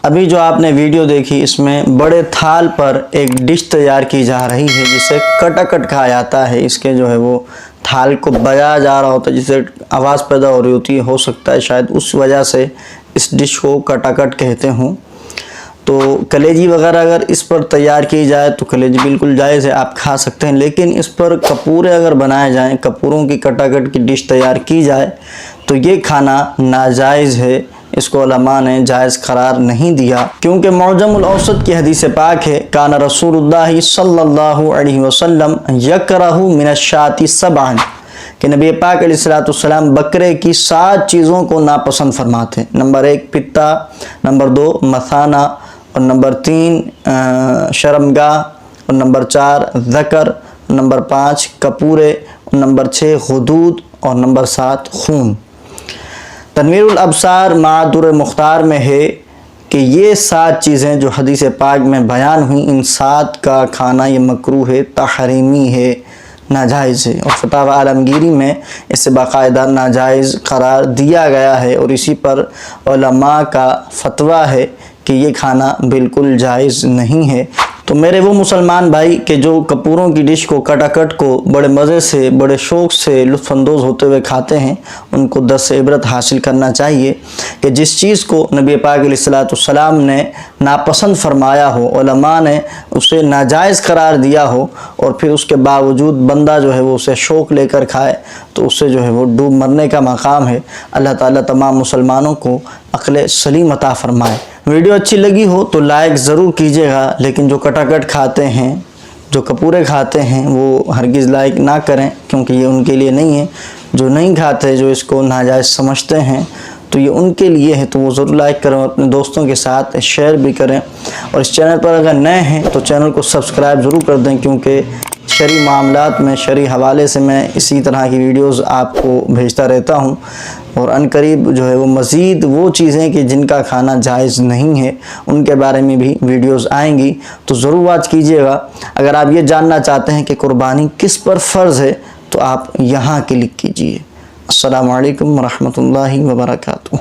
ابھی جو آپ نے ویڈیو دیکھی اس میں بڑے تھال پر ایک ڈش تیار کی جا رہی ہے جسے کٹا کٹ کہا جاتا ہے۔ اس کے جو ہے وہ تھال کو بجایا جا رہا ہوتا ہے، جسے آواز پیدا ہو رہی ہوتی ہے، ہو سکتا ہے شاید اس وجہ سے اس ڈش کو کٹا کٹ کہتے ہوں۔ تو کلیجی وغیرہ اگر اس پر تیار کی جائے تو کلیجی بالکل جائز ہے، آپ کھا سکتے ہیں، لیکن اس پر کپورے اگر بنائے جائیں، کپوروں کی کٹا کٹ کی ڈش تیار کی جائے تو یہ کھانا ناجائز ہے۔ اس کو علماء نے جائز قرار نہیں دیا، کیونکہ معجم الاوسط کی حدیث پاک ہے، کان رسول اللہ صلی اللہ علیہ وسلم یکرہ من الشاۃ سبعا، کہ نبی پاک علیہ السلام بکرے کی 7 چیزوں کو ناپسند فرماتے ہیں۔ نمبر 1 پتا، نمبر 2 مثانہ، اور نمبر 3 شرمگاہ، اور نمبر 4 ذکر، نمبر 5 کپورے، اور نمبر 6 غدود، اور نمبر 7 خون۔ تنویر الابصار مع در مختار میں ہے کہ یہ 7 چیزیں جو حدیث پاک میں بیان ہوئیں، ان 7 کا کھانا یہ مکروہ ہے، تحریمی ہے، ناجائز ہے، اور فتاوی عالمگیری میں اسے باقاعدہ ناجائز قرار دیا گیا ہے، اور اسی پر علماء کا فتویٰ ہے کہ یہ کھانا بالکل جائز نہیں ہے۔ تو میرے وہ مسلمان بھائی کہ جو کپوروں کی ڈش کو کٹا کٹ کو بڑے مزے سے، بڑے شوق سے لطف اندوز ہوتے ہوئے کھاتے ہیں، ان کو درس عبرت حاصل کرنا چاہیے کہ جس چیز کو نبی پاک علیہ السلام نے ناپسند فرمایا ہو، علماء نے اسے ناجائز قرار دیا ہو، اور پھر اس کے باوجود بندہ جو ہے وہ اسے شوق لے کر کھائے تو اس سے جو ہے وہ ڈوب مرنے کا مقام ہے۔ اللہ تعالیٰ تمام مسلمانوں کو عقل سلیم عطا فرمائے۔ ویڈیو اچھی لگی ہو تو لائک ضرور کیجیے گا، لیکن جو کٹا کٹ کھاتے ہیں، جو کپورے کھاتے ہیں، وہ ہرگز لائک نہ کریں، کیونکہ یہ ان کے لیے نہیں ہے۔ جو نہیں کھاتے، جو اس کو ناجائز سمجھتے ہیں، تو یہ ان کے لیے ہے، تو وہ ضرور لائک کریں، اپنے دوستوں کے ساتھ شیئر بھی کریں، اور اس چینل پر اگر نئے ہیں تو چینل کو سبسکرائب ضرور کر دیں، کیونکہ شرعی معاملات میں، شرعی حوالے سے میں اسی طرح کی ویڈیوز آپ کو بھیجتا رہتا ہوں، اور ان قریب جو ہے وہ مزید وہ چیزیں کہ جن کا کھانا جائز نہیں ہے ان کے بارے میں بھی ویڈیوز آئیں گی، تو ضرور واچ کیجیے گا۔ اگر آپ یہ جاننا چاہتے ہیں کہ قربانی کس پر فرض ہے تو آپ یہاں کلک کیجیے۔ السلام علیکم ورحمۃ اللہ وبرکاتہ۔